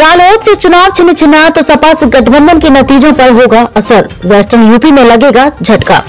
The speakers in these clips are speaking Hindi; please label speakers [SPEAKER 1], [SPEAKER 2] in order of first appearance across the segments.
[SPEAKER 1] रालोद से चुनाव चिन्ह छिना तो सपा से गठबंधन के नतीजों पर होगा असर। वेस्टर्न यूपी में लगेगा झटका।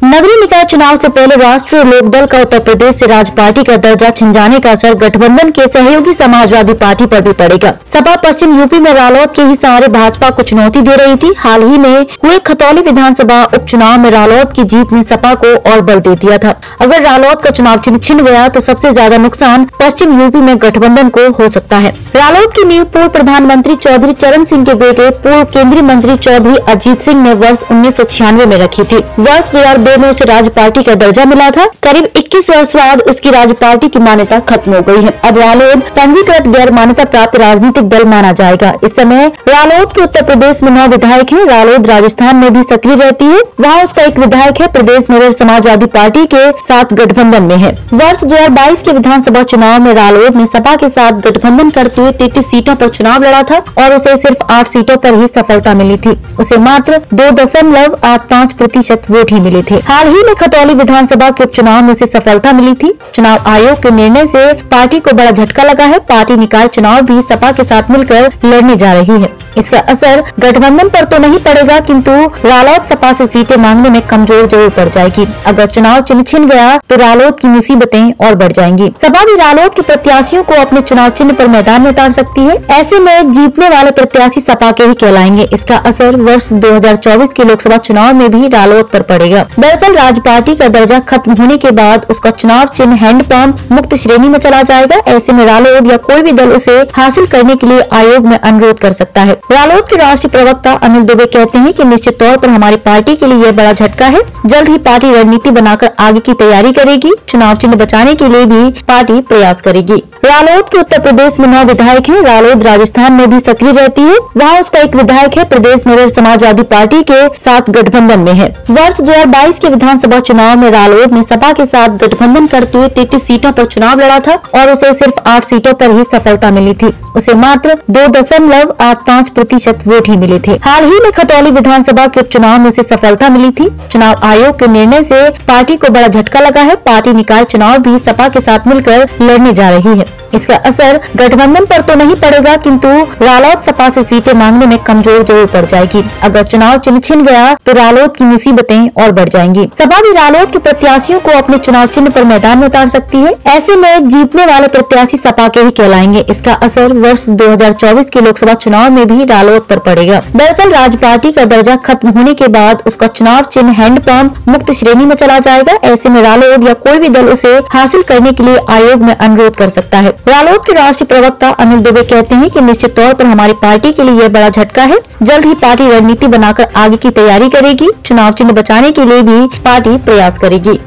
[SPEAKER 1] नगरीय निकाय चुनाव से पहले राष्ट्रीय लोकदल का उत्तर प्रदेश से राज पार्टी का दर्जा छिन जाने का असर गठबंधन के सहयोगी समाजवादी पार्टी पर भी पड़ेगा। सपा पश्चिम यूपी में रालोद के ही सहारे भाजपा को चुनौती दे रही थी। हाल ही में हुए खतौली विधानसभा उपचुनाव में रालोद की जीत ने सपा को और बल दे दिया था। अगर रालोद का चुनाव चिन्ह छिन गया तो सबसे ज्यादा नुकसान पश्चिम यूपी में गठबंधन को हो सकता है। रालोद की नींव पूर्व प्रधानमंत्री चौधरी चरण सिंह के बेटे पूर्व केंद्रीय मंत्री चौधरी अजीत सिंह ने वर्ष 1996 में रखी थी। वर्ष 2002 में उसे राज्य पार्टी का दर्जा मिला था। करीब 21 वर्ष बाद उसकी राज्य पार्टी की मान्यता खत्म हो गई है। अब रालोद पंजीकृत गैर मान्यता प्राप्त राजनीतिक दल माना जाएगा। इस समय रालोद के उत्तर प्रदेश में 9 विधायक हैं। रालोद राजस्थान में भी सक्रिय रहती है। वहाँ उसका एक विधायक है। प्रदेश में समाजवादी पार्टी के साथ गठबंधन में है। वर्ष 2022 के विधानसभा चुनाव में रालोद ने सपा के साथ गठबंधन करते हुए 33 सीटों पर चुनाव लड़ा था और उसे सिर्फ 8 सीटों पर ही सफलता मिली थी। उसे मात्र 2.85% वोट ही मिले थे। हाल ही में खतौली विधानसभा के उपचुनाव में उसे सफलता मिली थी। चुनाव आयोग के निर्णय से पार्टी को बड़ा झटका लगा है। पार्टी निकाय चुनाव भी सपा के साथ मिलकर लड़ने जा रही है। इसका असर गठबंधन पर तो नहीं पड़ेगा, किंतु रालोद सपा से सीटें मांगने में कमजोर जरूर पड़ जाएगी। अगर चुनाव चिन्ह छिन गया तो रालोद की मुसीबतें और बढ़ जाएंगी। सपा भी रालोद के प्रत्याशियों को अपने चुनाव चिन्ह पर मैदान में उतार सकती है। ऐसे में जीतने वाले प्रत्याशी सपा के ही कहलाएंगे। इसका असर वर्ष 2024 के लोकसभा चुनाव में भी रालोद पर पड़ेगा। दरअसल राज पार्टी का दर्जा खत्म होने के बाद उसका चुनाव चिन्ह हैंडपंप मुक्त श्रेणी में चला जाएगा। ऐसे में रालोद या कोई भी दल उसे हासिल करने के लिए आयोग में अनुरोध कर सकता है। रालोद के राष्ट्रीय प्रवक्ता अनिल दुबे कहते हैं कि निश्चित तौर पर हमारी पार्टी के लिए यह बड़ा झटका है। जल्द ही पार्टी रणनीति बनाकर आगे की तैयारी करेगी। चुनाव चिन्ह बचाने के लिए भी पार्टी प्रयास करेगी। रालोद के उत्तर प्रदेश में 9 विधायक हैं। रालोद राजस्थान में भी सक्रिय रहती है। वहाँ उसका एक विधायक है। प्रदेश में समाजवादी पार्टी के साथ गठबंधन में है। वर्ष 2022 के विधानसभा चुनाव में रालोद ने सपा के साथ गठबंधन करते हुए 33 सीटों पर चुनाव लड़ा था और उसे सिर्फ 8 सीटों पर ही सफलता मिली थी। उसे मात्र 2.85% वोट ही मिले थे। हाल ही में खतौली विधानसभा के उपचुनाव में उसे सफलता मिली थी। चुनाव आयोग के निर्णय से पार्टी को बड़ा झटका लगा है। पार्टी निकाय चुनाव भी सपा के साथ मिलकर लड़ने जा रही है। इसका असर गठबंधन पर तो नहीं पड़ेगा, किंतु रालोद सपा से सीटें मांगने में कमजोर जरूर पड़ जाएगी। अगर चुनाव चिन्ह छिन गया तो रालोद की मुसीबतें और बढ़ जाएंगी। सपा भी रालोद के प्रत्याशियों को अपने चुनाव चिन्ह पर मैदान में उतार सकती है। ऐसे में जीतने वाले प्रत्याशी सपा के ही कहलाएंगे। इसका असर वर्ष 2024 के लोकसभा चुनाव में भी रालोद पर पड़ेगा। दरअसल राज पार्टी का दर्जा खत्म होने के बाद उसका चुनाव चिन्ह हैंडपंप मुक्त श्रेणी में चला जाएगा। ऐसे में रालोद या कोई भी दल उसे हासिल करने के लिए आयोग में अनुरोध कर सकता है। रालोद के राष्ट्रीय प्रवक्ता अनिल दुबे कहते हैं कि निश्चित तौर पर हमारी पार्टी के लिए यह बड़ा झटका है। जल्द ही पार्टी रणनीति बनाकर आगे की तैयारी करेगी। चुनाव चिन्ह बचाने के लिए भी पार्टी प्रयास करेगी।